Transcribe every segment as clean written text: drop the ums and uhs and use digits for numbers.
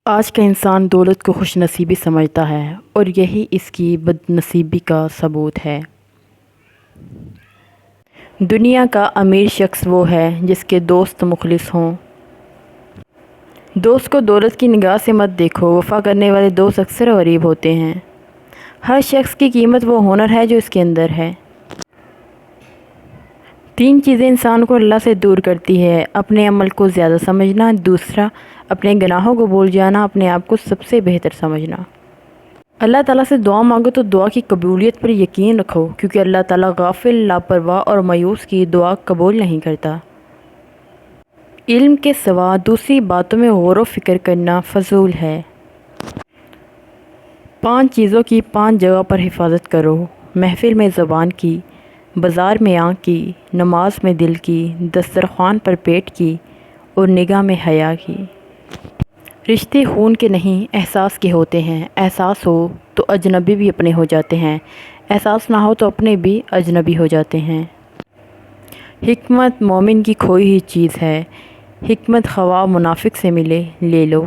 آج کا انسان دولت کو خوش نصیبی سمجھتا ہے اور یہی اس کی بد نصیبی کا ثبوت ہے۔ دنیا کا امیر شخص وہ ہے جس کے دوست مخلص ہوں۔ دوست کو دولت کی نگاہ سے مت دیکھو، وفا کرنے والے دوست اکثر غریب ہوتے ہیں۔ ہر شخص کی قیمت وہ ہنر ہے جو اس کے اندر ہے۔ 3 چیزیں انسان کو اللہ سے دور کرتی ہے: اپنے عمل کو زیادہ سمجھنا، دوسرا اپنے گناہوں کو بھول جانا، اپنے آپ کو سب سے بہتر سمجھنا۔ اللہ تعالیٰ سے دعا مانگو تو دعا کی قبولیت پر یقین رکھو، کیونکہ اللہ تعالیٰ غافل، لاپرواہ اور مایوس کی دعا قبول نہیں کرتا۔ علم کے سوا دوسری باتوں میں غور و فکر کرنا فضول ہے۔ 5 چیزوں کی 5 جگہ پر حفاظت کرو: محفل میں زبان کی، بازار میں آنکھ کی، نماز میں دل کی، دسترخوان پر پیٹ کی اور نگاہ میں حیا کی۔ رشتے خون کے نہیں احساس کے ہوتے ہیں۔ احساس ہو تو اجنبی بھی اپنے ہو جاتے ہیں، احساس نہ ہو تو اپنے بھی اجنبی ہو جاتے ہیں۔ حکمت مومن کی کھوئی ہوئی چیز ہے، حکمت خواہ منافق سے ملے لے لو۔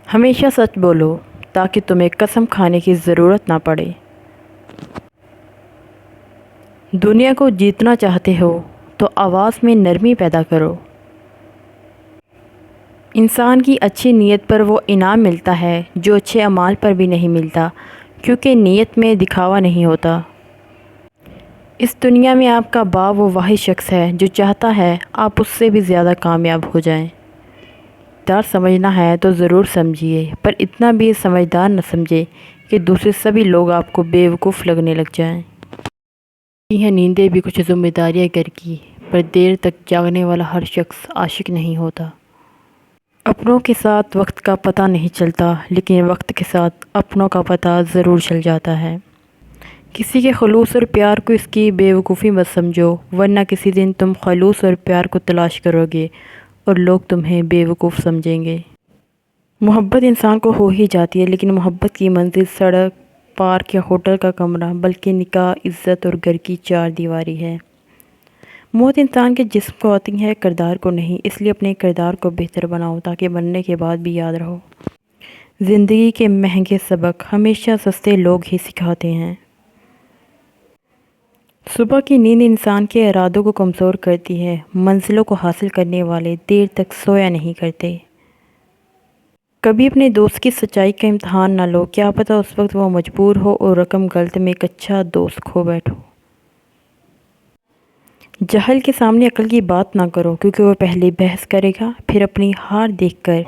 ہمیشہ سچ بولو تاکہ تمہیں قسم کھانے کی ضرورت نہ پڑے۔ دنیا کو جیتنا چاہتے ہو تو آواز میں نرمی پیدا کرو۔ انسان کی اچھی نیت پر وہ انعام ملتا ہے جو اچھے اعمال پر بھی نہیں ملتا، کیونکہ نیت میں دکھاوا نہیں ہوتا۔ اس دنیا میں آپ کا باپ وہ واحد شخص ہے جو چاہتا ہے آپ اس سے بھی زیادہ کامیاب ہو جائیں۔ سمجھدار سمجھنا ہے تو ضرور سمجھیے، پر اتنا بھی سمجھدار نہ سمجھے کہ دوسرے سبھی لوگ آپ کو بے وقوف لگنے لگ جائیں۔ ہیں نیندیں بھی کچھ ذمہ داریاں گھر کی، پر دیر تک جاگنے والا ہر شخص عاشق نہیں ہوتا۔ اپنوں کے ساتھ وقت کا پتہ نہیں چلتا، لیکن وقت کے ساتھ اپنوں کا پتہ ضرور چل جاتا ہے۔ کسی کے خلوص اور پیار کو اس کی بے وقوفی مت سمجھو، ورنہ کسی دن تم خلوص اور پیار کو تلاش کرو گے اور لوگ تمہیں بے وقوف سمجھیں گے۔ محبت انسان کو ہو ہی جاتی ہے، لیکن محبت کی منزل سڑک، پارک یا ہوٹل کا کمرہ، بلکہ نکاح، عزت اور گھر کی 4 دیواری ہے۔ موت انسان کے جسم کو آتی ہے، کردار کو نہیں، اس لیے اپنے کردار کو بہتر بناؤ تاکہ مرنے کے بعد بھی یاد رہو۔ زندگی کے مہنگے سبق ہمیشہ سستے لوگ ہی سکھاتے ہیں۔ صبح کی نیند انسان کے ارادوں کو کمزور کرتی ہے۔ منزلوں کو حاصل کرنے والے دیر تک سویا نہیں کرتے۔ کبھی اپنے دوست کی سچائی کا امتحان نہ لو، کیا پتہ اس وقت وہ مجبور ہو اور رقم غلط میں ایک اچھا دوست کھو بیٹھو۔ جاہل کے سامنے عقل کی بات نہ کرو، کیونکہ وہ پہلے بحث کرے گا، پھر اپنی ہار دیکھ کر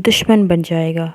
دشمن بن جائے گا۔